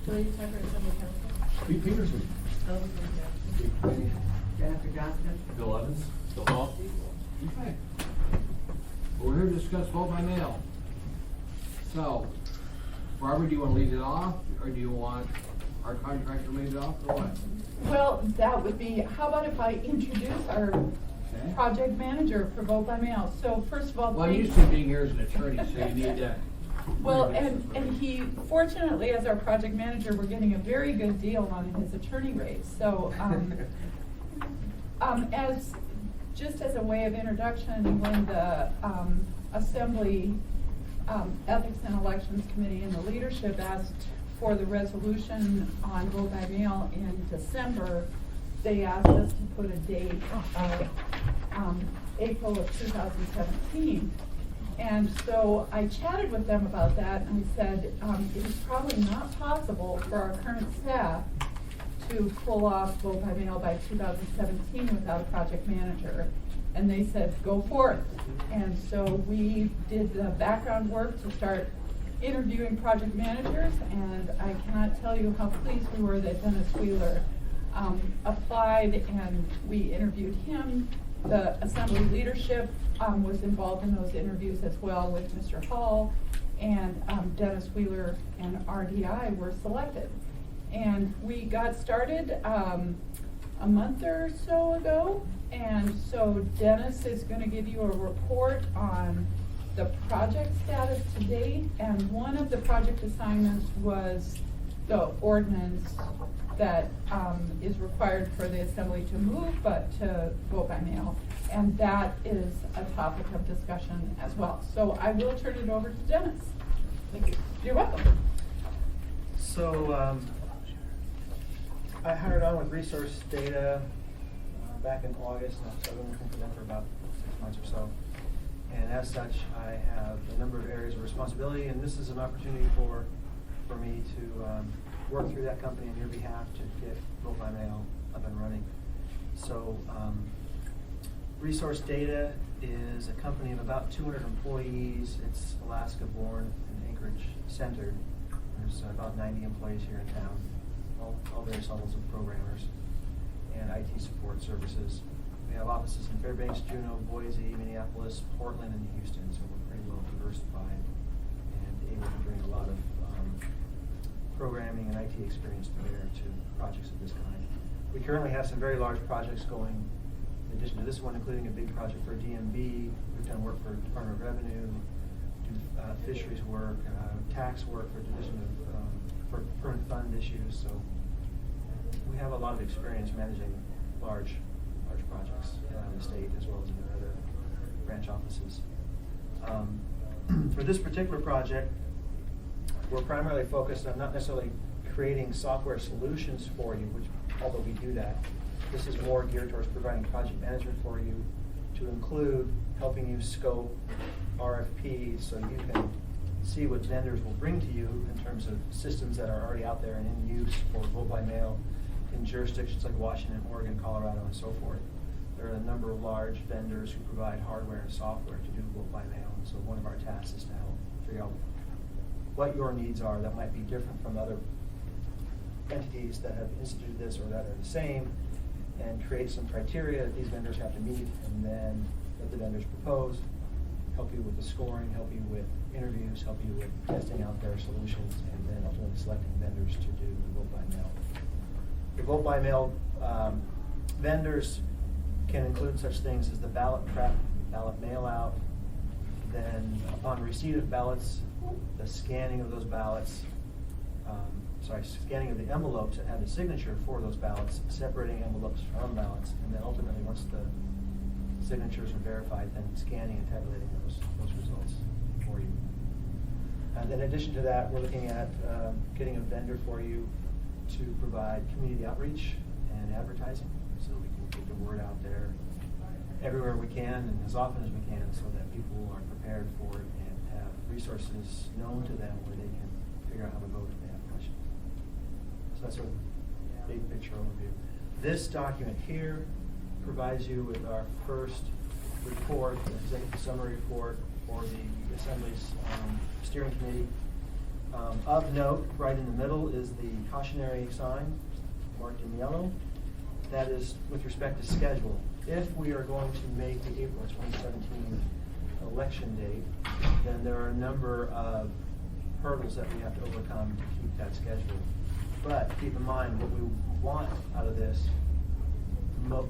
Julia Tucker, Assembly Council. Pete Peterson. Jennifer Johnston. Bill Evans. Bill Hall. Okay. We're here to discuss vote by mail. So, Barbara, do you want to lead it off, or do you want our contractor to lead it off, or what? Well, that would be, how about if I introduce our Okay. project manager for vote by mail? So first of all, Well, I'm thank- used to being here as an attorney, so you need to. Well, and he, fortunately, as our project manager, we're getting a very good deal on his attorney rates. So, just as a way of introduction, when the Assembly Ethics and Elections Committee and the leadership asked for the resolution on vote by mail in December, they asked us to put a date of April of 2017. And so I chatted with them about that, and I said, it is probably not possible for our current staff to pull off vote by mail by 2017 without a project manager. And they said, go for it. And so we did the background work to start interviewing project managers, and I cannot tell you how pleased we were that Dennis Wheeler applied, and we interviewed him. The Assembly leadership was involved in those interviews as well with Mr. Hall, and Dennis Wheeler and RDI were selected. And we got started a month or so ago, and so Dennis is going to give you a report on the project status to date, and one of the project assignments was the ordinance that is required for the Assembly to move, but to vote by mail. And that is a topic of discussion as well. So I will turn it over to Dennis. Thank you. You're welcome. So, I hired on with Resource Data back in August, and so I've been working for them for about 6 months or so. And as such, I have a number of areas of responsibility, and this is an opportunity for me to work through that company on your behalf to get vote by mail up and running. So, Resource Data is a company of about 200 employees. It's Alaska-born and Anchorage-centered. There's about 90 employees here in town, all various levels of programmers and IT support services. We have offices in Fairbanks, Juneau, Boise, Minneapolis, Portland, and Houston, so we're pretty well diversified and able to bring a lot of programming and IT experience to bear to projects of this kind. We currently have some very large projects going, in addition to this one, including a big project for DMV. We've done work for Department of Revenue, fisheries work, tax work for Division of for permanent fund issues. So we have a lot of experience managing large projects around the state as well as in our other branch offices. For this particular project, we're primarily focused on not necessarily creating software solutions for you, which although we do that, this is more geared towards providing project management for you to include helping you scope RFPs so you can see what vendors will bring to you in terms of systems that are already out there and in use for vote by mail in jurisdictions like Washington, Oregon, Colorado, and so forth. There are a number of large vendors who provide hardware and software to do vote by mail, and so one of our tasks is to help figure out what your needs are that might be different from other entities that have instituted this or that are the same, and create some criteria that these vendors have to meet, and then let the vendors propose, help you with the scoring, help you with interviews, help you with testing out their solutions, and then ultimately selecting vendors to do the vote by mail. The vote by mail vendors can include such things as the ballot prep, ballot mail out, then upon receipt of ballots, the scanning of those ballots, scanning of the envelopes that have the signature for those ballots, separating envelopes from ballots, and then ultimately once the signatures are verified, then scanning and tabulating those results for you. And in addition to that, we're looking at getting a vendor for you to provide community outreach and advertising, so we can get the word out there everywhere we can and as often as we can, so that people are prepared for it and have resources known to them where they can figure out how to vote if they have questions. So that's a big picture overview. This document here provides you with our first report, an executive summary report for the Assembly's steering committee. Of note, right in the middle is the cautionary sign marked in yellow. That is with respect to schedule. If we are going to make the April 2017 election date, then there are a number of hurdles that we have to overcome to keep that schedule. But keep in mind, what we want out of this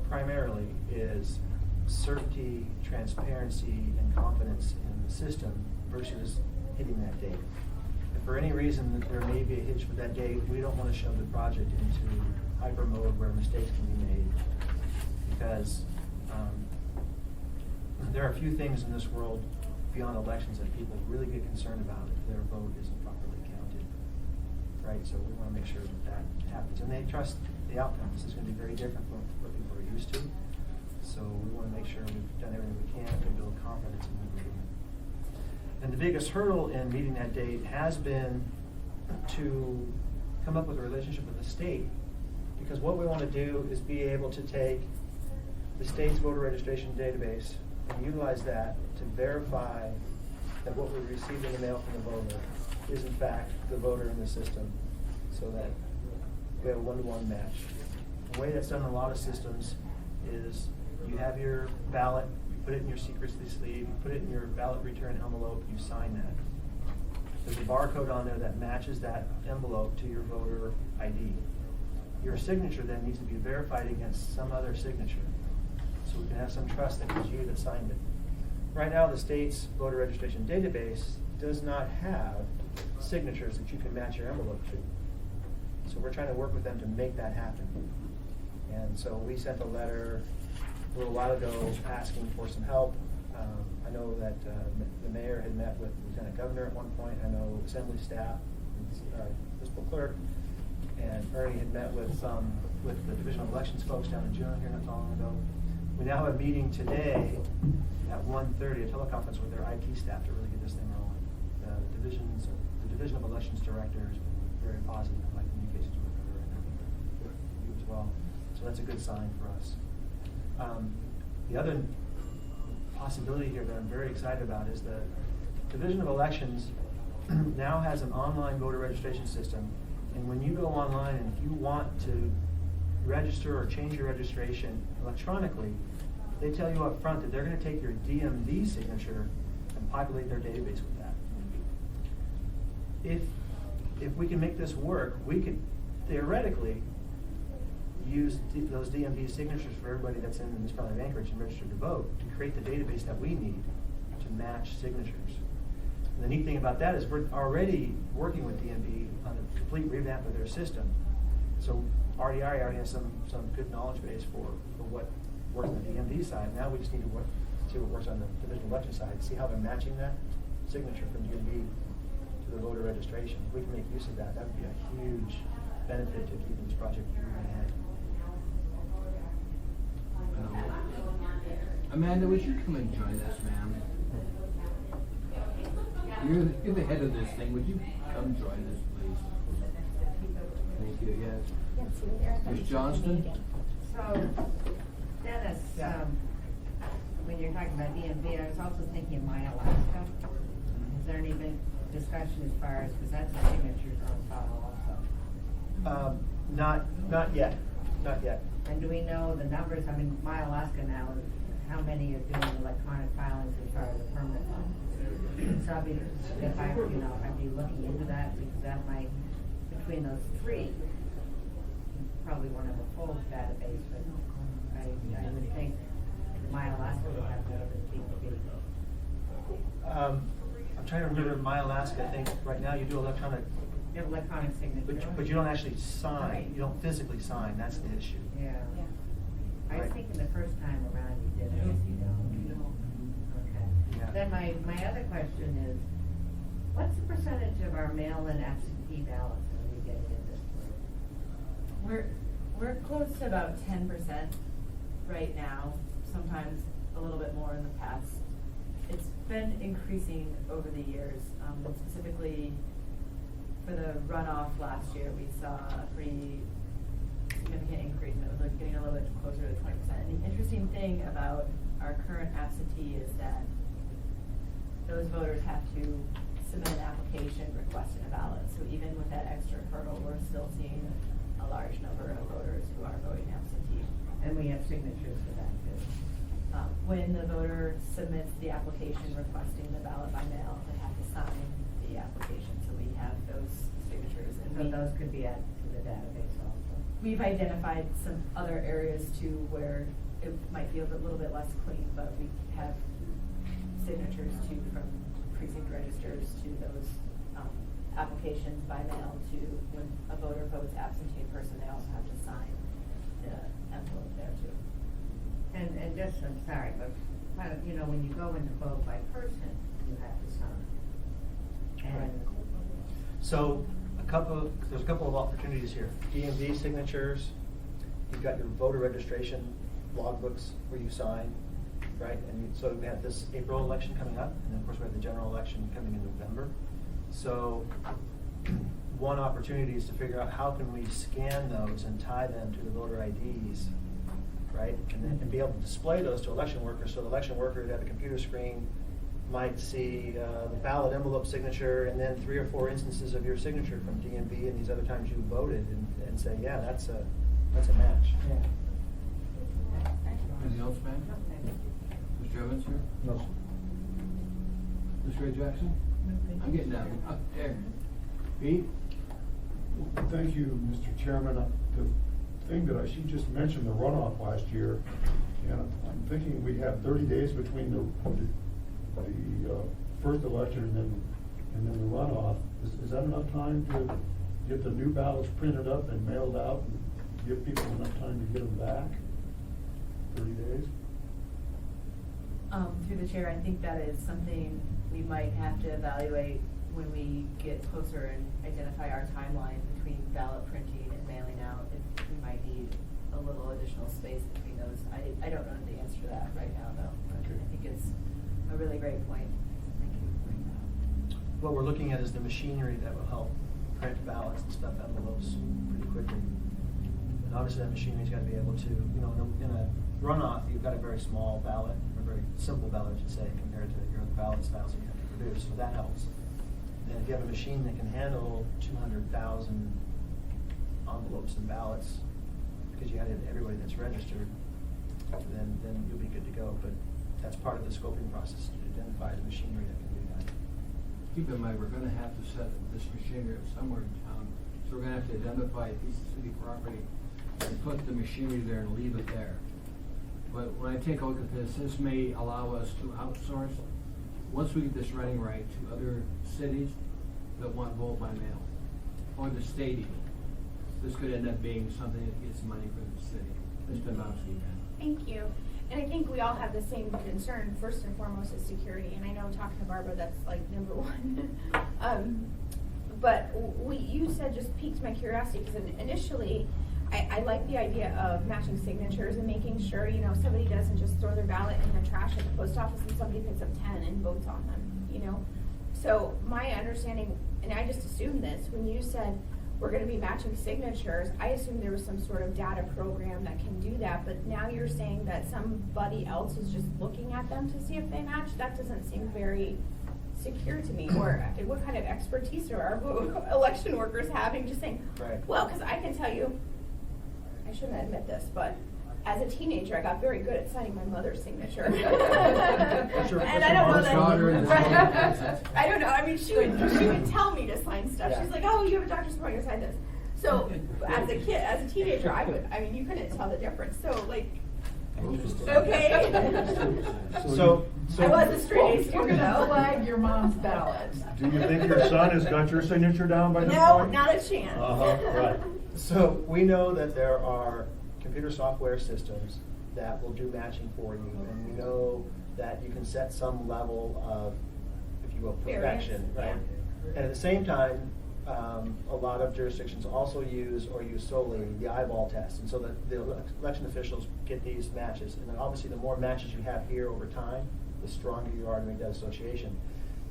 primarily is certainty, transparency, and confidence in the system versus hitting that date. If for any reason that there may be a hitch with that date, we don't want to shove the project into hyper mode where mistakes can be made. Because there are a few things in this world beyond elections that people really get concerned about if their vote isn't properly counted. Right? So we want to make sure that that happens. And they trust the outcome. This is going to be very different from what people are used to. So we want to make sure we've done everything we can to build confidence in what we're doing. And the biggest hurdle in meeting that date has been to come up with a relationship with the state. Because what we want to do is be able to take the state's voter registration database and utilize that to verify that what we received in the mail from the voter is in fact the voter in the system, so that we have a one-to-one match. The way that's done in a lot of systems is you have your ballot, you put it in your secrecy sleeve, you put it in your ballot return envelope, you sign that. There's a barcode on there that matches that envelope to your voter ID. Your signature then needs to be verified against some other signature, so we can have some trust that it was you that signed it. Right now, the state's voter registration database does not have signatures that you can match your envelope to. So we're trying to work with them to make that happen. And so we sent a letter a little while ago asking for some help. I know that the mayor had met with the lieutenant governor at one point. I know assembly staff, municipal clerk, and Ernie had met with the Division of Elections folks down in June here not so long ago. We now have a meeting today at 1:30, a teleconference with their IT staff to really get this thing rolling. The Division of Elections director has been very positive in my communications with her, and I think you as well. So that's a good sign for us. The other possibility here that I'm very excited about is the Division of Elections now has an online voter registration system. And when you go online and if you want to register or change your registration electronically, they tell you up front that they're going to take your DMV signature and populate their database with that. If we can make this work, we could theoretically use those DMV signatures for everybody that's in the municipality of Anchorage and registered to vote to create the database that we need to match signatures. And the neat thing about that is we're already working with DMV on a complete revamp of their system. So RDI already has some good knowledge base for what works on the DMV side. Now we just need to see what works on the Division of Election side, see how they're matching that signature from DMV to the voter registration. If we can make use of that, that would be a huge benefit to keeping this project moving ahead. Amanda, would you come and join us, ma'am? You're the head of this thing. Would you come join us, please? Thank you. Yes. Ms. Johnston? So, Dennis, when you're talking about DMV, I was also thinking of My Alaska. Has there any been discussion as far as, because that's the signatures on file also? Not yet. Not yet. And do we know the numbers? I mean, My Alaska now, how many are doing electronic filings as far as the permit? So I'd be looking into that, because that might, between those three, probably one of the full database, but I would think My Alaska would have better than DMV. I'm trying to remember My Alaska. I think right now you do electronic. You have electronic signature. But you don't actually sign. Right. You don't physically sign. That's the issue. Yeah. I was Right. thinking the first time around you did, I guess you don't. Okay. Yeah. Then my other question is, what's the percentage of our mail-in absentee ballots that we get in this group? We're close to about 10% right now, sometimes a little bit more in the past. It's been increasing over the years, but specifically for the runoff last year, we saw a pretty significant increase, and it was like getting a little bit closer to 20%. And the interesting thing about our current absentee is that those voters have to submit an application requesting a ballot. So even with that extra hurdle, we're still seeing a large number of voters who are voting absentee. And we have signatures for that too. When the voter submits the application requesting the ballot by mail, they have to sign the application, so we have those signatures. And So those could be added to the database also. we've identified some other areas too where it might be a little bit less clean, but we have signatures too from precinct registers to those applications by mail to when a voter votes absentee in person, they also have to sign the envelope there too. And just, I'm sorry, but kind of, when you go in to vote by person, you have to sign. And So there's a couple of opportunities here. DMV signatures, you've got your voter registration logbooks where you sign, right? So we have this April election coming up, and then of course we have the general election coming in November. So one opportunity is to figure out how can we scan those and tie them to the voter IDs, right? And be able to display those to election workers, so the election worker at a computer screen might see the ballot envelope signature and then 3 or 4 instances of your signature from DMV and these other times you voted and say, yeah, that's a match. Anything else, man? Mr. Evans here? No. Mr. Ray Jackson? I'm getting down there. Pete? Thank you, Mr. Chairman. The thing that she just mentioned, the runoff last year, and I'm thinking we had 30 days between the first election and then the runoff. Is that enough time to get the new ballots printed up and mailed out and give people enough time to get them back? 30 days? Through the chair, I think that is something we might have to evaluate when we get closer and identify our timeline between ballot printing and mailing out. If we might need a little additional space between those. I don't know the answer to that right now, though. But Okay. I think it's a really great point. Thank you for bringing that up. What we're looking at is the machinery that will help print ballots and stuff envelopes pretty quickly. And obviously that machinery's got to be able to, in a runoff, you've got a very small ballot, a very simple ballot, I should say, compared to your other ballot styles that you have to produce, so that helps. And if you have a machine that can handle 200,000 envelopes and ballots, because you had everybody that's registered, then you'll be good to go. But that's part of the scoping process, to identify the machinery that can do that. Keep in mind, we're gonna have to set this machinery up somewhere in town, so we're gonna have to identify a piece of city property and put the machinery there and leave it there. But when I take a look at this may allow us to outsource, once we get this running right, to other cities that want vote by mail, or the state even. This could end up being something that gets money for the city. Mr. Domowski, man. Thank you. And I think we all have the same concern, first and foremost, is security. And I know talking to Barbara, that's like number one. But you said just piqued my curiosity, because initially, I like the idea of matching signatures and making sure, somebody doesn't just throw their ballot in the trash at the post office and somebody picks up 10 and votes on them, So my understanding, and I just assumed this, when you said we're gonna be matching signatures, I assumed there was some sort of data program that can do that, but now you're saying that somebody else is just looking at them to see if they match? That doesn't seem very secure to me. Or what kind of expertise are our election workers having, just saying, Right. well, because I can tell you, I shouldn't admit this, but as a teenager, I got very good at signing my mother's signature. And I don't know that. I don't know. I mean, she would tell me to sign stuff. Yeah. She's like, "Oh, you have a doctor's appointment, sign this." So, as a teenager, you couldn't tell the difference. So, okay. So I was a straight A student, We're gonna though. flag your mom's ballot. Do you think your son has got your signature down by this No, point? not a chance. Right. So we know that there are computer software systems that will do matching for you, and we know that you can set some level of, if you will, perfection, Variance, right? And at the same time, a lot of jurisdictions also use solely the eyeball test, and so that the election officials get these matches. And then obviously the more matches you have here over time, the stronger you are to make that association.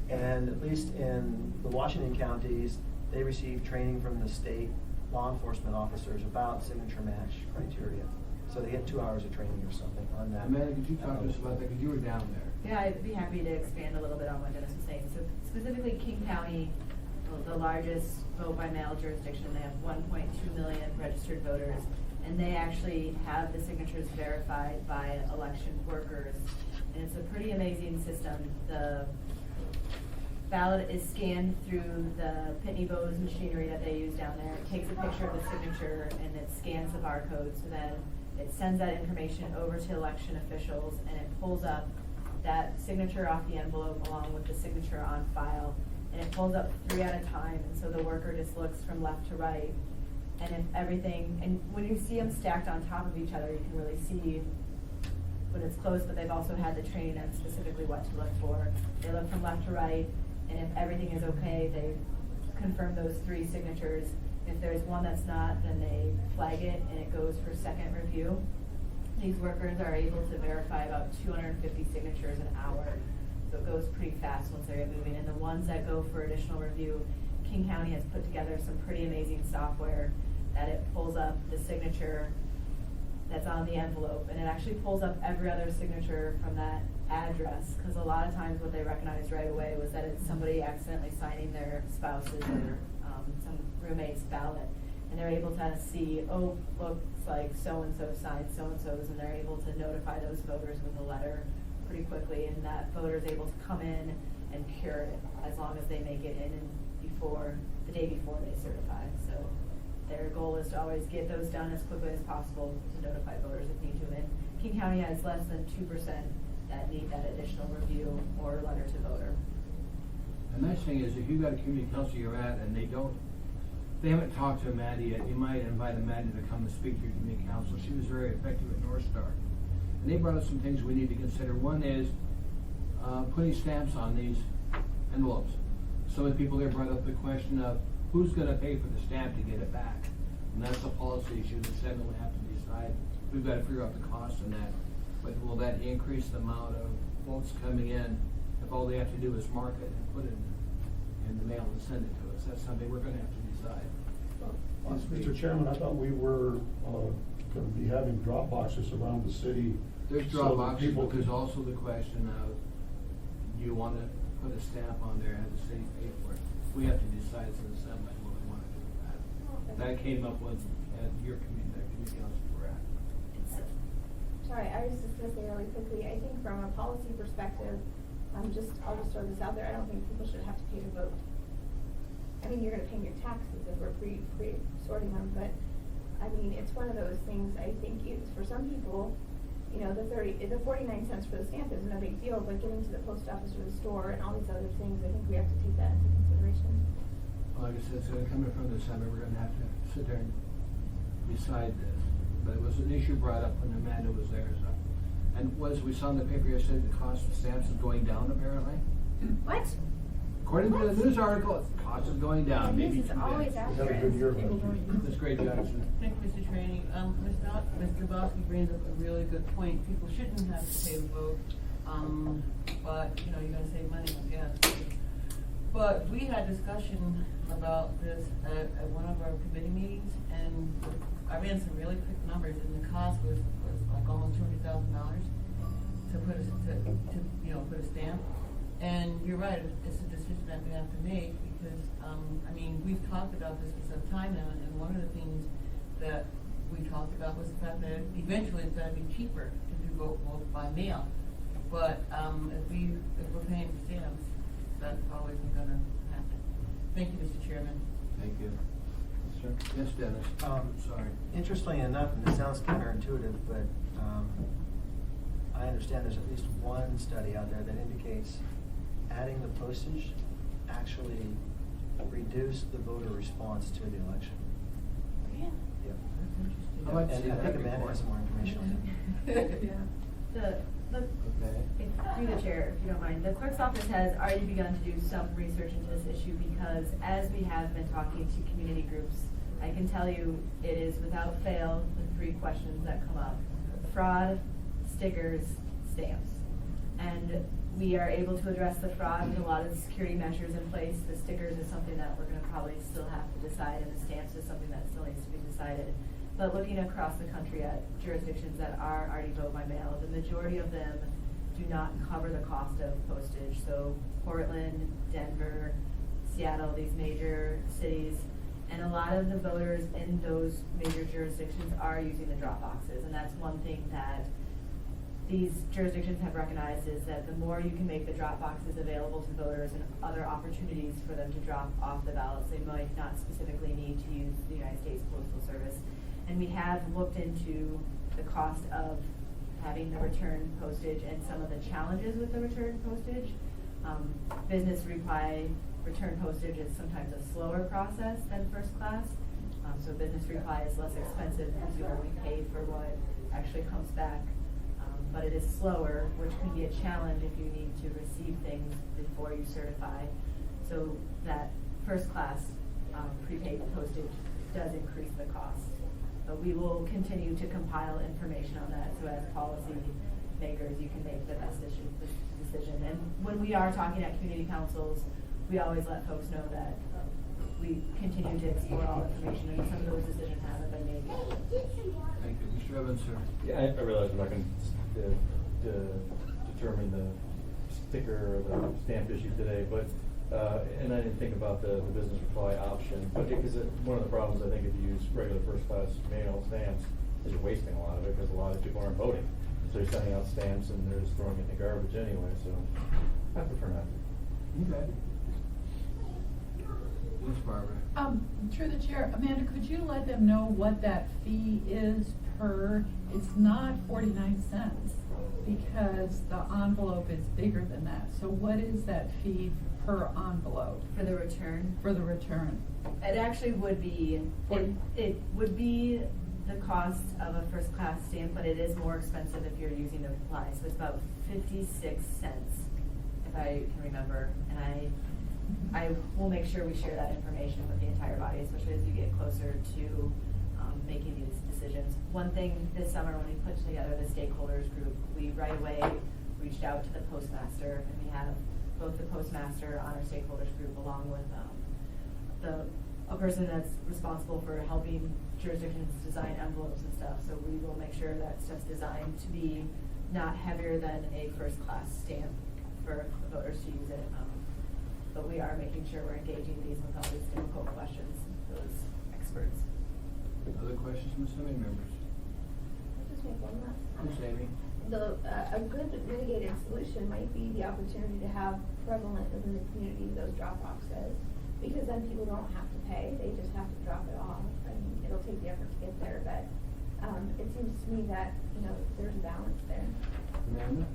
And at least in the Washington counties, they receive training from the state law enforcement officers about signature match criteria. So they get 2 hours of training or something on that. Amanda, could you talk to us about that, because you were down there? Yeah, I'd be happy to expand a little bit on what Dennis was saying. So specifically King County, the largest vote by mail jurisdiction, they have 1.2 million registered voters, and they actually have the signatures verified by election workers. And it's a pretty amazing system. The ballot is scanned through the Pitney Bowes machinery that they use down there. It takes a picture of the signature and it scans the barcode, so then it sends that information over to election officials, and it pulls up that signature off the envelope along with the signature on file, and it pulls up 3 at a time, and so the worker just looks from left to right, and if everything, and when you see them stacked on top of each other, you can really see when it's close, but they've also had the training on specifically what to look for. They look from left to right, and if everything is okay, they confirm those 3 signatures. If there's one that's not, then they flag it and it goes for second review. These workers are able to verify about 250 signatures an hour. So it goes pretty fast once they get moving. And the ones that go for additional review, King County has put together some pretty amazing software that it pulls up the signature that's on the envelope, and it actually pulls up every other signature from that address, because a lot of times what they recognized right away was that it's somebody accidentally signing their spouse's or some roommate's ballot, and they're able to see, oh, looks like so-and-so signed so-and-so's, and they're able to notify those voters with a letter pretty quickly, and that voter's able to come in and cure it as long as they make it in the day before they certify. So their goal is to always get those done as quickly as possible to notify voters if need to. And King County has less than 2% that need that additional review or letter to voter. The nice thing is, if you've got a community council you're at and they haven't talked to Amanda yet, you might invite Amanda to come and speak to your community council. She was very effective at North Star. And they brought up some things we need to consider. One is putting stamps on these envelopes. Some of the people there brought up the question of who's going to pay for the stamp to get it back. And that's a policy issue that Senate will have to decide. We've got to figure out the cost of that. But will that increase the amount of votes coming in if all they have to do is mark it and put it in the mail and send it to us? That's something we're going to have to decide. Mr. Chairman, I thought we were going to be having drop boxes around the city. There's so drop that boxes, people but there's can- also the question of, do you want to put a stamp on there and have the city pay for it? We have to decide as an assembly what we want to do with that. That came up with at your community council we're at. Sorry, I was just gonna say really quickly, I think from a policy perspective, I'll just throw this out there, I don't think people should have to pay to vote. I mean, you're gonna pay your taxes if we're sorting them, but, I mean, it's one of those things, I think it's, for some people, you know, the 49 cents for the stamp is no big deal, but getting to the post office or the store and all these other things, I think we have to take that into consideration. Well, like I said, it's going to come in from the Senate. We're going to have to sit there and decide this. But it was an issue brought up when Amanda was there. So. And as we saw in the paper yesterday, the cost of stamps is going down apparently. What? According to the news article, the cost is going down. The Maybe news is always We had a accurate. good year last year. That's great, Jackson. Thank you, Mr. Training. Mr. Bosky brings up a really good point. People shouldn't have to pay to vote, but, you know, you're gonna save money, I guess. But we had discussion about this at one of our committee meetings, and I ran some really quick numbers, and the cost was like almost $200,000 to put a stamp. And you're right, it's a decision that we have to make, because, I mean, we've talked about this for some time now, and one of the things that we talked about was the fact that eventually it's gotta be cheaper to do vote by mail. But, if we're paying for stamps, that's always gonna happen. Thank you, Mr. Chairman. Thank you. Yes, Dennis. Sorry. Interestingly enough, and this sounds counterintuitive, but I understand there's at least one study out there that indicates adding the postage actually reduced the voter response to the election. Yeah. Yep. I'd like to And see I that think Amanda report. has some more information on it. Okay. Through the chair, if you don't mind, the clerk's office has already begun to do some research into this issue, because as we have been talking to community groups, I can tell you it is without fail the 3 questions that come up: fraud, stickers, stamps. And we are able to address the fraud with a lot of the security measures in place. The stickers is something that we're gonna probably still have to decide, and the stamps is something that still needs to be decided. But looking across the country at jurisdictions that are already vote by mail, the majority of them do not cover the cost of postage. So Portland, Denver, Seattle, these major cities, and a lot of the voters in those major jurisdictions are using the drop boxes. And that's one thing that these jurisdictions have recognized, is that the more you can make the drop boxes available to voters and other opportunities for them to drop off the ballots, they might not specifically need to use the United States Postal Service. And we have looked into the cost of having the return postage and some of the challenges with the return postage. Business reply return postage is sometimes a slower process than first class. So business reply is less expensive because you only pay for what actually comes back. But it is slower, which can be a challenge if you need to receive things before you certify. So that first class prepaid postage does increase the cost. But we will continue to compile information on that, so as policy makers, you can make the best decision. And when we are talking at community councils, we always let folks know that we continue to explore all information, and some of those decisions haven't been made yet. Thank you. Mr. Evans, sir. Yeah, I realize we're not going to determine the sticker or the stamp issue today, but and I didn't think about the business reply option, but because one of the problems I think if you use regular first class mail stamps is you're wasting a lot of it because a lot of people aren't voting, so you're sending out stamps and they're just throwing it in the garbage anyway. So I prefer not to. Okay. Yes, Barbara. Through the chair, Amanda, could you let them know what that fee is per? It's not 49 cents because the envelope is bigger than that. So what is that fee per envelope? For the return? For the return. It actually would be, it would be the cost of a first class stamp, but it is more expensive if you're using the reply. So it's about 56 cents, if I can remember. And I will make sure we share that information with the entire body, especially as you get closer to making these decisions. One thing this summer when we put together the stakeholders group, we right away reached out to the postmaster, and we have both the postmaster on our stakeholders group along with a person that's responsible for helping jurisdictions design envelopes and stuff. So we will make sure that stuff's designed to be not heavier than a first class stamp for the voters to use it. But we are making sure we're engaging these with all these difficult questions, those experts. Other questions from assembly members? Just make one last comment. Ms. Amy? A good mitigated solution might be the opportunity to have prevalent within the community those drop boxes, because then people don't have to pay, they just have to drop it off, and it'll take the effort to get there, but it seems to me that, there's a balance there. Amanda?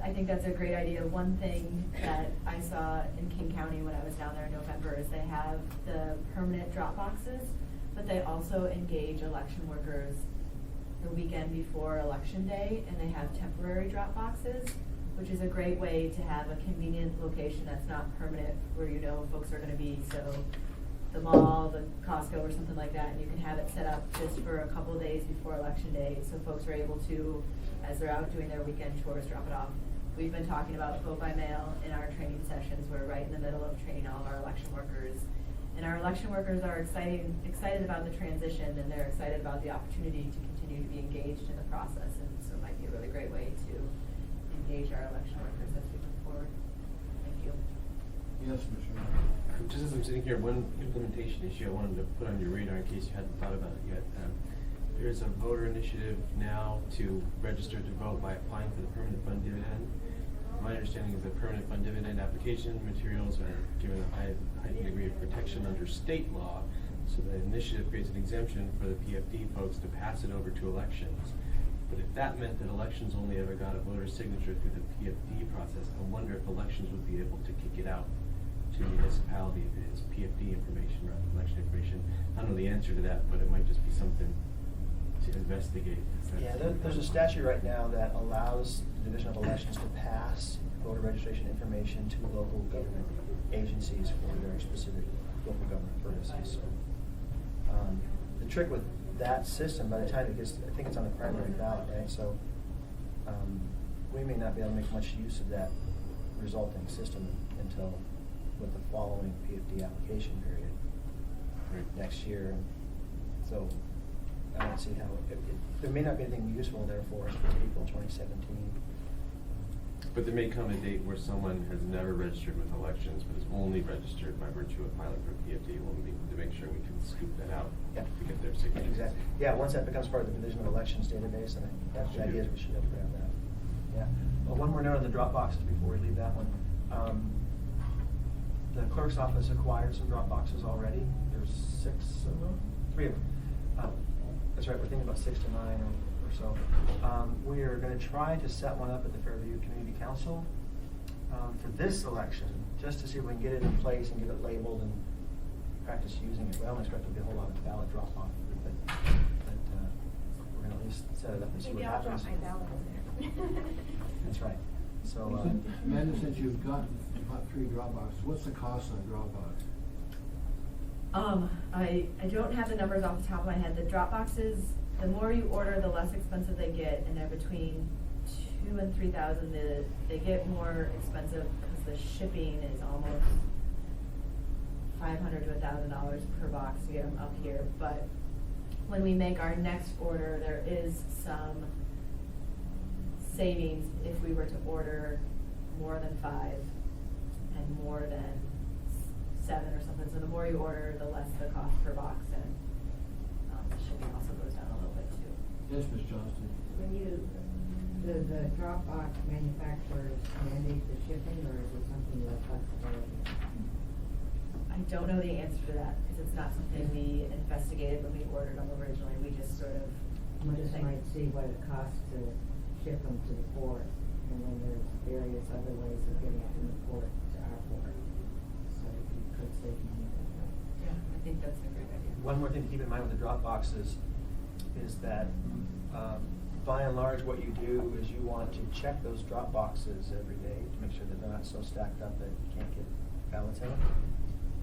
I think that's a great idea. One thing that I saw in King County when I was down there in November is they have the permanent drop boxes, but they also engage election workers the weekend before Election Day, and they have temporary drop boxes, which is a great way to have a convenient location that's not permanent, where folks are going to be. So the mall, the Costco, or something like that, and you can have it set up just for a couple of days before Election Day, so folks are able to, as they're out doing their weekend chores, drop it off. We've been talking about vote by mail in our training sessions. We're right in the middle of training all of our election workers. And our election workers are excited about the transition, and they're excited about the opportunity to continue to be engaged in the process. And so it might be a really great way to engage our election workers as we move forward. Thank you. Yes, Mr. Just as I'm sitting here, one implementation issue I wanted to put on your radar in case you hadn't thought about it yet. There's a voter initiative now to register to vote by applying for the permanent fund dividend. My understanding is that permanent fund dividend application materials are given a heightened degree of protection under state law. So the initiative creates an exemption for the PFD folks to pass it over to elections. But if that meant that elections only ever got a voter signature through the PFD process, I wonder if elections would be able to kick it out to municipality if it is PFD information rather than election information. I don't know the answer to that, but it might just be something to investigate. Yeah, there's a statute right now that allows the Division of Elections to pass voter registration information to local government agencies for their specific local government purposes. So, the trick with that system, by the time it gets, I think it's on the primary ballot, right? So we may not be able to make much use of that resulting system until with the following PFD application period next year. So I don't see how, there may not be anything useful there for us for April 2017. But there may come a date where someone has never registered with elections, but is only registered by virtue of filing for PFD. We'll need to make sure we can scoop that out Yeah. to get their signature. Exactly. Yeah, once that becomes part of the Division of Elections database, and that's the Should idea be. is we should be able to grab that. Yeah. Well, one more note on the drop boxes before we leave that one. The clerk's office acquired some drop boxes already. There's 6 of them, 3 of them. That's right, we're thinking about 6 to 9 or so. We are gonna try to set one up at the Fairview Community Council for this election, just to see if we can get it in place and get it labeled and practice using it. We don't expect there'll be a whole lot of ballot drop off, but we're gonna at least set it up and see what Maybe I'll happens. drop my ballot in there. That's right. So, Amanda, since you've got about 3 drop boxes, what's the cost on a drop box? I don't have the numbers off the top of my head. The drop boxes, the more you order, the less expensive they get, and they're between $2,000 and $3,000. They get more expensive because the shipping is almost $500 to $1,000 per box to get them up here. But when we make our next order, there is some savings if we were to order more than 5 and more than 7 or something. So the more you order, the less the cost per box, and the shipping also goes down a little bit too. Yes, Ms. Johnston. When you, do the Dropbox manufacturers mandate the shipping, or is it something with flexibility? I don't know the answer to that, because it's not something we investigated when we ordered them originally. We just sort of. You just might see what it costs to ship them to the port, and then there's various other ways of getting it from the port to our port. So you could save money that way. Yeah, I think that's a great idea. one more thing to keep in mind with the drop boxes is that by and large, what you do is you want to check those drop boxes every day to make sure that they're not so stacked up that you can't get ballots in them.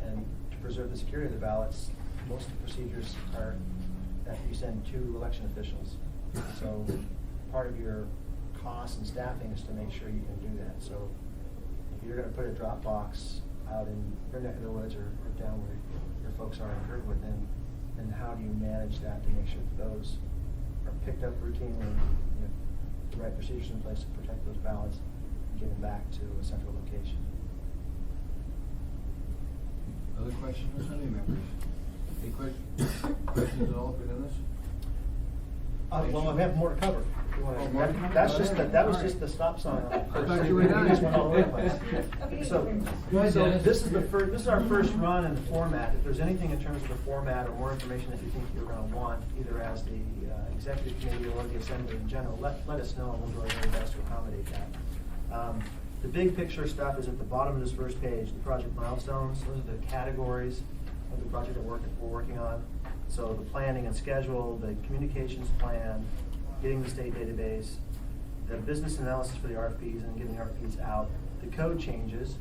And to preserve the security of the ballots, most of the procedures are that you send 2 election officials. So part of your cost and staffing is to make sure you can do that. So if you're gonna put a drop box out in your neck of the woods or down where your folks are in Kirkwood, then how do you manage that to make sure that those are picked up routinely, you know, the right procedures in place to protect those ballots and get them back to a central location? Other questions from any members? Any questions at all for Dennis? Well, I have more to cover. If you wanna- Oh, more to cover? That's just All right. that was All just right. the stop sign. on the I first thought thing. you were done. We just went all over the place. So this is this is our first run in the format. If there's anything in terms of the format or more information that you think you're gonna want, either as the executive committee or the assembly in general, let us know and we'll do our very best to accommodate that. The big picture stuff is at the bottom of this first page, the project milestones. Those are the categories of the project that we're working on. So the planning and schedule, the communications plan, getting the state database, the business analysis for the RFPs and getting the RFPs out, the code changes.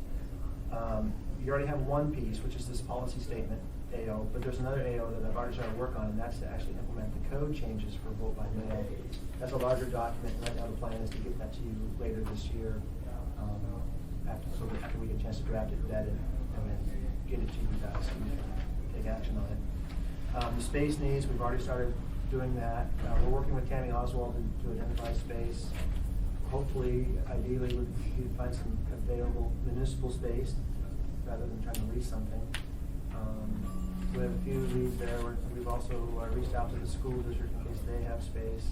You already have one piece, which is this policy statement, AO, but there's another AO that I've already started to work on, and that's to actually implement the code changes for vote by mail. That's a larger document, and right now the plan is to get that to you later this year, after we get a chance to draft it, vet it, and then get it to you guys so you can take action on it. The space needs, we've already started doing that. We're working with Tammy Oswald to identify space. Hopefully, ideally, we'd find some available municipal space rather than trying to lease something. We have a few leads there. We've also reached out to the school district in case they have space.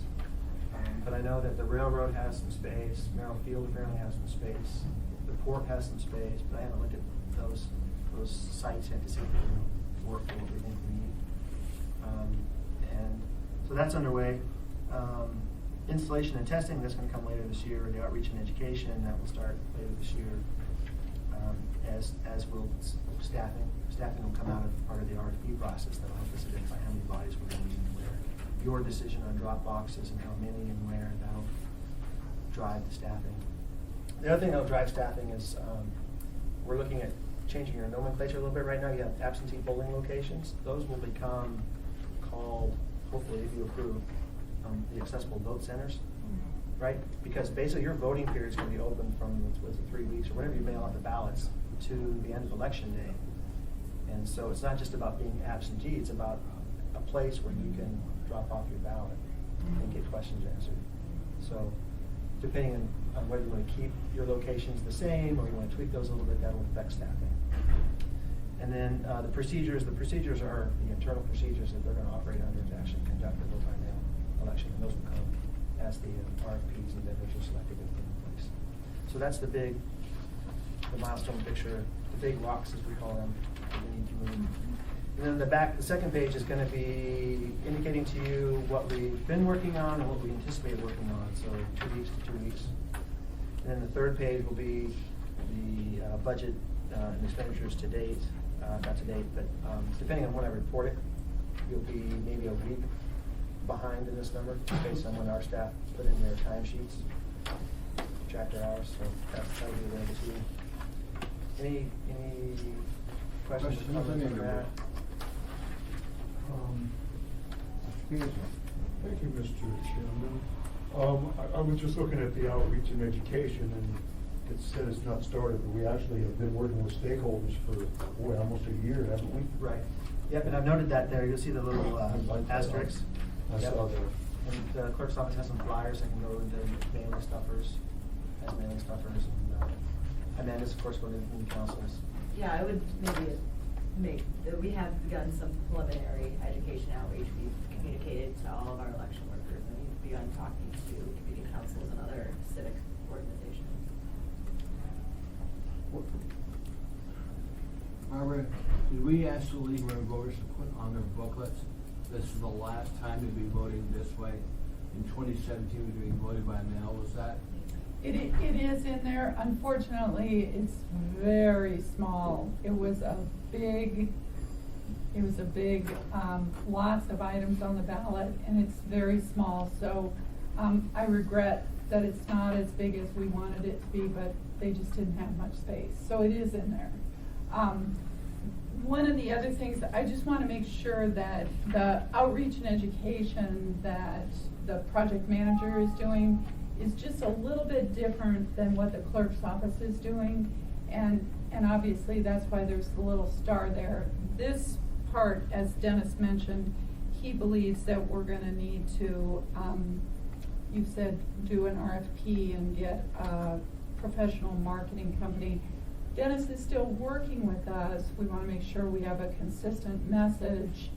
But I know that the railroad has some space. Merrill Field apparently has some space. The port has some space, but I haven't looked at those sites yet to see if they can work for what we think we need. And so that's underway. Installation and testing, that's going to come later this year. The outreach and education, that will start later this year. As will staffing. Staffing will come out of part of the RFP process that will help us identify how many bodies we're going to need and where. Your decision on drop boxes and how many and where, that'll drive the staffing. The other thing that'll drive staffing is we're looking at changing your nomenclature a little bit right now. You have absentee polling locations. Those will become called, hopefully if you approve, the accessible vote centers, right? Because basically your voting period is going to be open from, what's it, 3 weeks or whenever you mail out the ballots to the end of election day. And so it's not just about being absentee, it's about a place where you can drop off your ballot and get questions answered. So depending on whether you want to keep your locations the same or you want to tweak those a little bit, that will affect staffing. And then the procedures are the internal procedures that they're going to operate under to actually conduct the vote by mail election, and those will come as the RFPs and vendors are selected and put in place. So that's the milestone picture, the big rocks as we call them, that we need to move. And then the second page is going to be indicating to you what we've been working on and what we anticipate working on, so 2 weeks to 2 weeks. And then the third page will be the budget and expenditures to date, not to date, but depending on when I report it, you'll be maybe a week behind in this number based on when our staff put in their timesheets, track their hours, so that'll be available to you. Any questions or comments on that? Thank you, Mr. Chairman. I was just looking at the outreach and education, and it said it's not started, but we actually have been working with stakeholders for, almost a year, haven't we? Right. Yep, and I've noted that there. You'll see the little asterisks. I Yep. saw that. And the clerk's office has some flyers that can go into mailing stuffers, as mailing stuffers, and Amanda's, of course, going to new councils. Yeah, I would maybe we have begun some preliminary education outreach. We've communicated to all of our election workers, and we've begun talking to community councils and other civic organizations. Barbara, did we ask the League of Women Voters to put on their booklets, this is the last time to be voting this way? In 2017, we were being voted by mail, was that? It is in there. Unfortunately, it's very small. It was a big, lots of items on the ballot, and it's very small. So I regret that it's not as big as we wanted it to be, but they just didn't have much space. So it is in there. One of the other things, I just want to make sure that the outreach and education that the project manager is doing is just a little bit different than what the clerk's office is doing. And obviously that's why there's the little star there. This part, as Dennis mentioned, he believes that we're gonna need to, you said do an RFP and get a professional marketing company. Dennis is still working with us. We wanna make sure we have a consistent message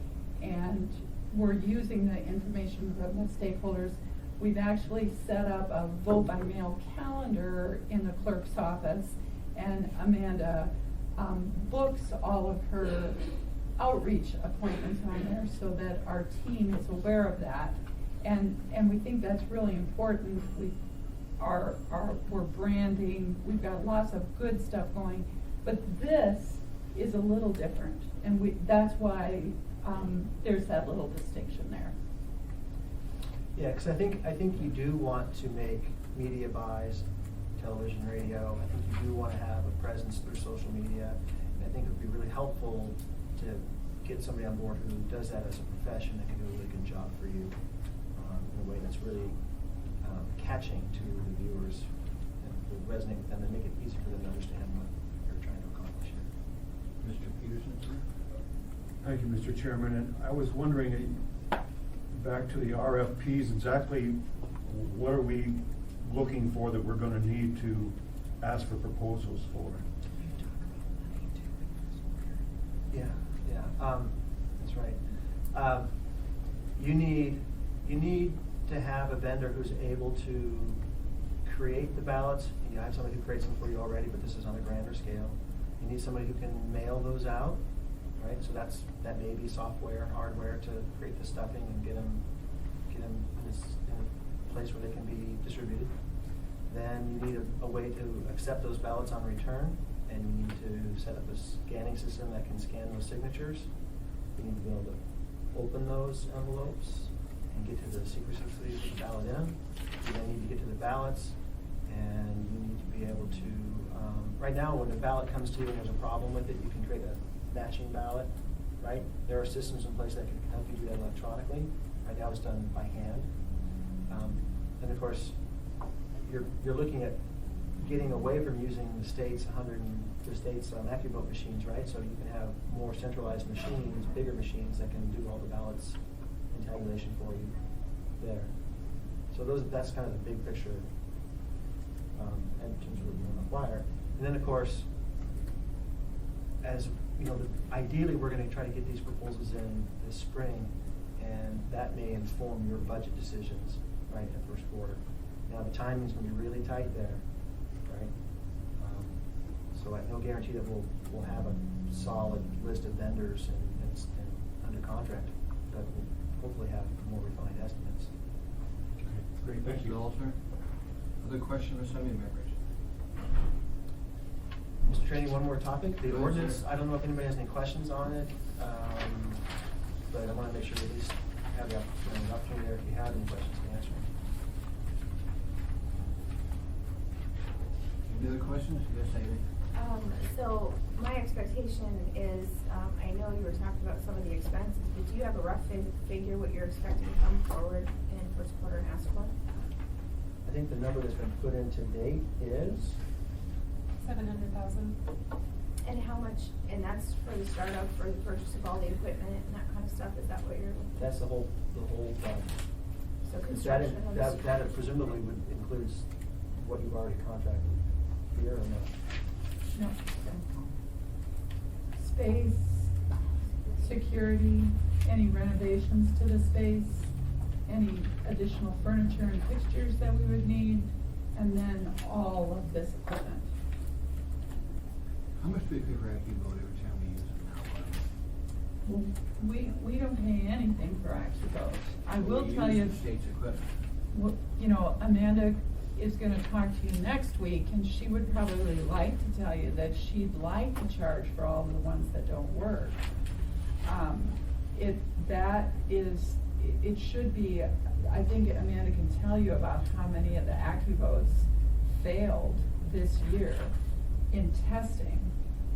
and we're using the information from the stakeholders. We've actually set up a vote by mail calendar in the clerk's office, and Amanda books all of her outreach appointments on there so that our team is aware of that. And we think that's really important. We're branding, we've got lots of good stuff going, but this is a little different, and that's why there's that little distinction there. Yeah, because I think you do want to make media buys, television, radio. I think you do want to have a presence through social media. And I think it would be really helpful to get somebody on board who does that as a profession that can do a really good job for you in a way that's really catching to the viewers and will resonate with them and make it easy for them to understand what you're trying to accomplish here. Mr. Peterson, sir? Thank you, Mr. Chairman, and I was wondering, back to the RFPs, exactly what are we looking for that we're gonna need to ask for proposals for? Yeah, that's right. You need to have a vendor who's able to create the ballots. You have somebody who creates them for you already, but this is on a grander scale. You need somebody who can mail those out, right? So that may be software and hardware to create the stuffing and get them in a place where they can be distributed. Then you need a way to accept those ballots on return, and you need to set up a scanning system that can scan those signatures. You need to be able to open those envelopes and get to the secrecy sleeve with the ballot in them. You then need to get to the ballots, and you need to be able to, right now when a ballot comes to you and there's a problem with it, you can create a matching ballot, right? There are systems in place that can help you do that electronically. Right now it's done by hand. And of course, you're looking at getting away from using the state's AccuVote machines, right? So you can have more centralized machines, bigger machines that can do all the ballots and tabulation for you there. So that's kind of the big picture in terms of what you want to acquire. And then, of course, as you know, ideally we're going to try to get these proposals in this spring, and that may inform your budget decisions, right, in the first quarter. Now, the timing's going to be really tight there, right? So no guarantee that we'll have a solid list of vendors and under contract, but we'll hopefully have more refined estimates. Great, thank you, Walter. Other questions or assembly members? Mr. Trainee, one more topic. The Go ahead, ordinance, sir. I don't know if anybody has any questions on it, but I want to make sure you at least have the opportunity there if you have any questions to answer. Any other questions? Yes, Amy? So my expectation is, I know you were talking about some of the expenses, but do you have a rough figure what you're expecting to come forward in first quarter and ask for? I think the number that's been put in to date is, 700,000. And how much, and that's for the startup, for the purchase of all the equipment and that kind of stuff, is that what you're looking for? that's the whole So that construction of this. that presumably would includes what you've already contracted here or no? No. Space, security, any renovations to the space, any additional furniture and fixtures that we would need, and then all of this equipment. How much do we pay for AccuVote every time we use it now? We don't pay anything for AccuVote. I will We tell use you, the state's equipment. you know, Amanda is gonna talk to you next week, and she would probably like to tell you that she'd like to charge for all the ones that don't work. It should be, I think Amanda can tell you about how many of the AccuVotes failed this year in testing.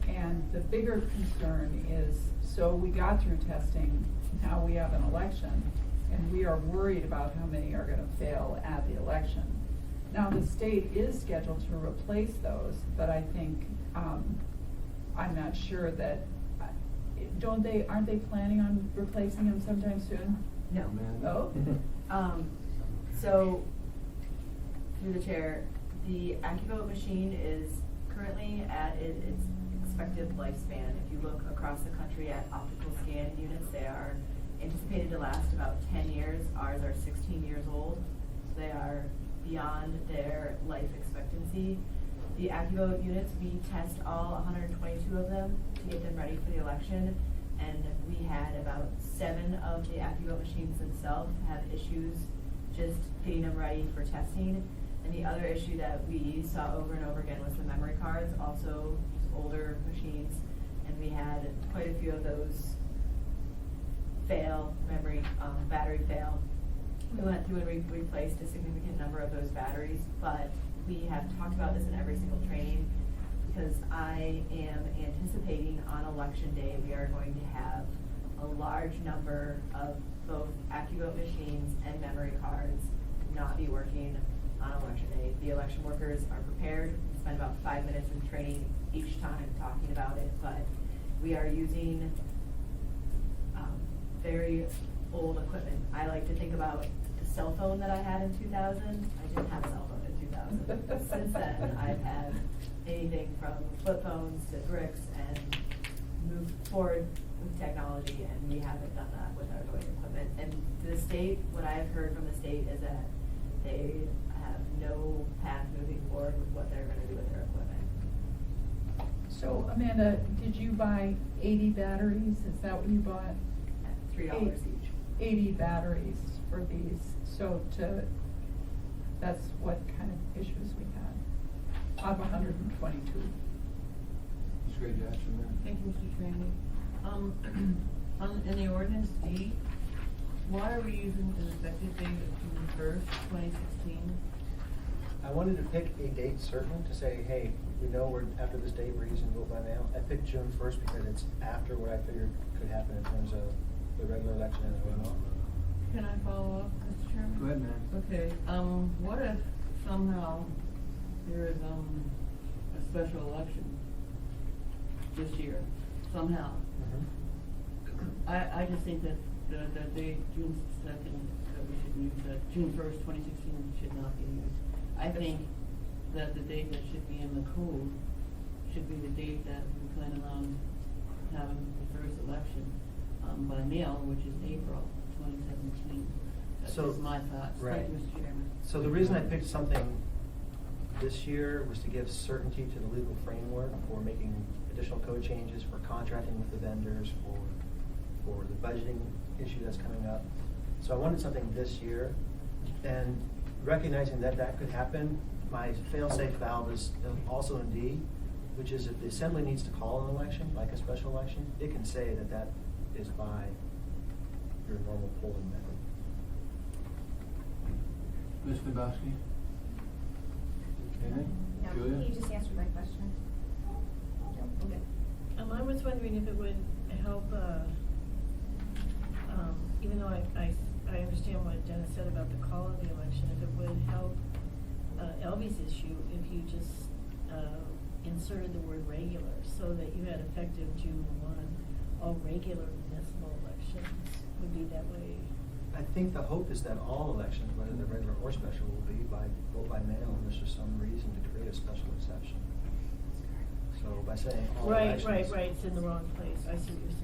And the bigger concern is, so we got through testing, now we have an election, and we are worried about how many are gonna fail at the election. Now, the state is scheduled to replace those, but I think, I'm not sure that, aren't they planning on replacing them sometime soon? No. Oh? So, through the chair, the AccuVote machine is currently at its expected lifespan. If you look across the country at optical scan units, they are anticipated to last about 10 years. Ours are 16 years old, so they are beyond their life expectancy. The AccuVote units, we test all 122 of them to get them ready for the election, and we had about 7 of the AccuVote machines themselves have issues just getting them ready for testing. And the other issue that we saw over and over again was the memory cards, also older machines, and we had quite a few of those battery fail. We went through and replaced a significant number of those batteries, but we have talked about this in every single training, because I am anticipating on election day, we are going to have a large number of both AccuVote machines and memory cards not be working on election day. The election workers are prepared, spend about 5 minutes in training each time talking about it, but we are using very old equipment. I like to think about the cell phone that I had in 2000. I didn't have a cell phone in 2000. Since then, I've had anything from flip phones to bricks and moved forward with technology, and we haven't done that with our voting equipment. And the state, what I've heard from the state is that they have no path moving forward with what they're gonna do with their equipment. So Amanda, did you buy 80 batteries? Is that what you bought? At $3 each. 80 batteries for these, that's what kind of issues we had, out of 122. It's great, Jackson, man. Thank you, Mr. Trainee. In the ordinance D, why are we using an effective date of June 1st, 2016? I wanted to pick a date certain to say, hey, we know after this date we're using vote by mail. I picked June 1st because it's after what I figured could happen in terms of the regular election and the runoff. Can I follow up, Mr. Chairman? Go ahead, man. Okay, what if somehow there is, a special election this year, somehow. I just think that the date, June 2nd, that we should use, that June 1st, 2016 should not be used. I think that the date that should be in the code should be the date that we plan on having the first election, by mail, which is April 2017. That's So- just my thoughts. right. Thank you, Mr. Chairman. So the reason I picked something this year was to give certainty to the legal framework for making additional code changes, for contracting with the vendors, for the budgeting issue that's coming up. So I wanted something this year, and recognizing that that could happen, my fail-safe valve is also in D, which is if the assembly needs to call an election, like a special election, it can say that that is by your normal polling method. Ms. Dabowski? Anything? No, Julia? he just answered my question. No, I'm good. I was wondering if it would help, even though I understand what Dennis said about the call of the election, if it would help Elby's issue if you just inserted the word regular, so that you had effective June 1, all regular municipal elections would be that way. I think the hope is that all elections, whether they're regular or special, will be vote by mail, unless there's some reason to create a special exception. So by saying all Right, elections. right, it's in the wrong place, I see what you're saying.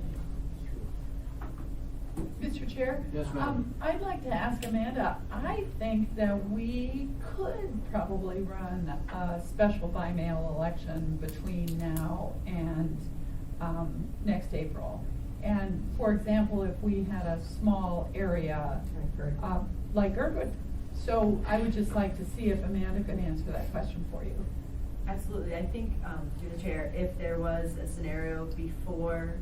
Mr. Chair? Yes, ma'am. I'd like to ask Amanda, I think that we could probably run a special by-mail election between now and next April. And for example, if we had a small area like Girdwood. So I would just like to see if Amanda could answer that question for you. Absolutely. I think, through the chair, if there was a scenario before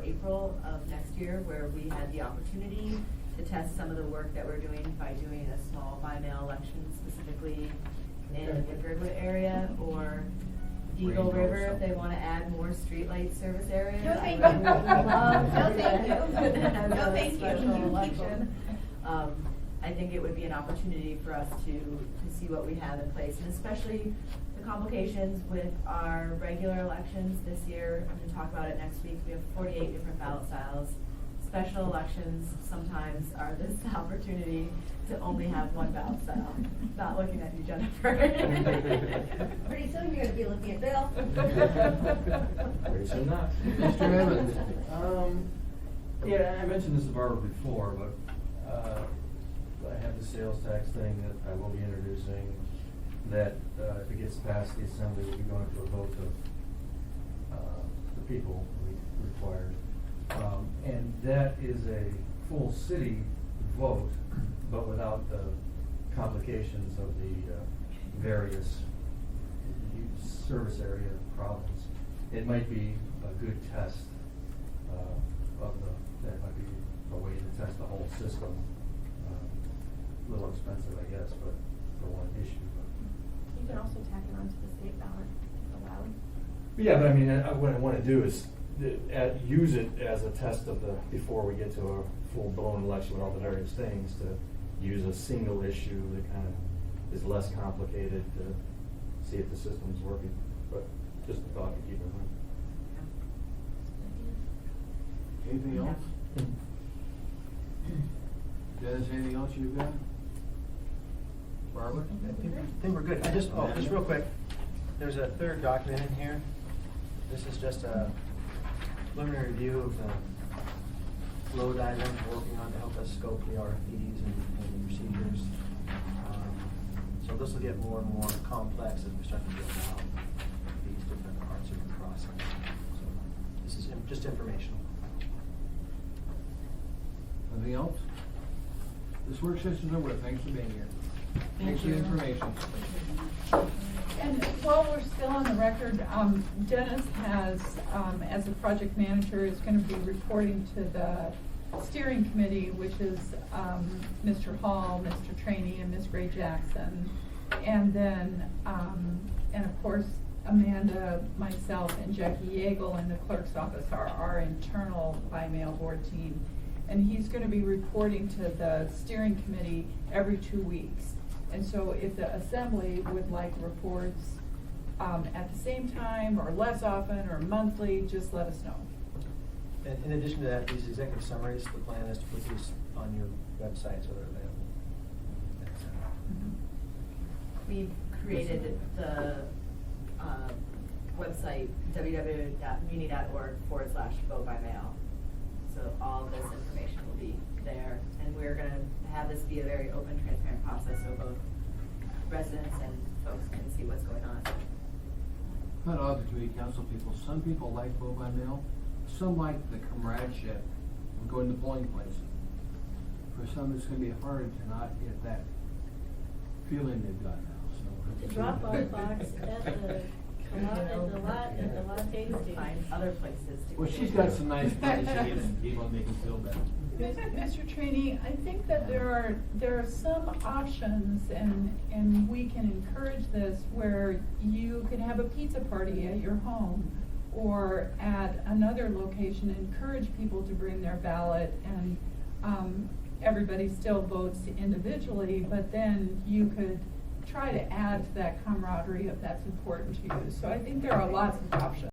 April of next year where we had the opportunity to test some of the work that we're doing by doing a small by-mail election specifically in the Girdwood area, or Eagle Rainbow River, if something. they want to add more streetlight service areas. No, thank I you. would love No, to thank you. put that as No, a thank you. special Keep election. going. I think it would be an opportunity for us to see what we have in place, and especially the complications with our regular elections this year. I'm gonna talk about it next week. We have 48 different ballot styles. Special elections sometimes are this opportunity to only have one ballot style. Not looking at you, Jennifer. Pretty soon you're gonna be looking at Bill. Very soon not. Mr. Evans? Yeah, I mentioned this to Barbara before, but, I have the sales tax thing that I will be introducing, that, if it gets past the assembly, will be going to a vote of, the people required. And that is a full city vote, but without the complications of the, various service area problems. It might be a good test, that might be a way to test the whole system. A little expensive, I guess, but for one issue. You can also tack it onto the state ballot allowed. Yeah, but I mean, what I want to do is use it as a test of before we get to a full-blown election with all the various things, to use a single issue that kind of is less complicated to see if the system's working. But just a thought to keep in mind. Anything else? Dennis, anything else you've got? Barbara? I think we're good. Just real quick, there's a third document in here. This is just a preliminary review of the flow diagram we're working on to help us scope the RFPs and procedures. So this will get more and more complex as we start to build out these different parts of the process. So this is just informational. Anything else? This work session's over. Thanks for being here. Thanks for the information. And while we're still on the record, Dennis has, as a project manager, is going to be reporting to the steering committee, which is Mr. Hall, Mr. Trainee, and Ms. Gray Jackson. And then, and of course, Amanda, myself, and Jackie Yeagle in the clerk's office are our internal by-mail board team. And he's going to be reporting to the steering committee every 2 weeks. And so if the assembly would like reports, at the same time, or less often, or monthly, just let us know. And in addition to that, these executive summaries, the plan is to put these on your website so they're available. We've created the website www.muni.org/vote-by-mail. So all this information will be there, and we're gonna have this be a very open, transparent process, so both residents and folks can see what's going on. Kind of odd to me, council people, some people like vote by mail, some like the comradeship of going to polling places. For some, it's gonna be hard to not get that feeling they've got now, so. The drop-off box at the latte Find station. other places to. Well, she's got some nice places to get some people and make them feel better. Mr. Trainee, I think that there are some options, and we can encourage this, where you could have a pizza party at your home or at another location, encourage people to bring their ballot, and everybody still votes individually, but then you could try to add to that camaraderie if that's important to you. So I think there are lots of options.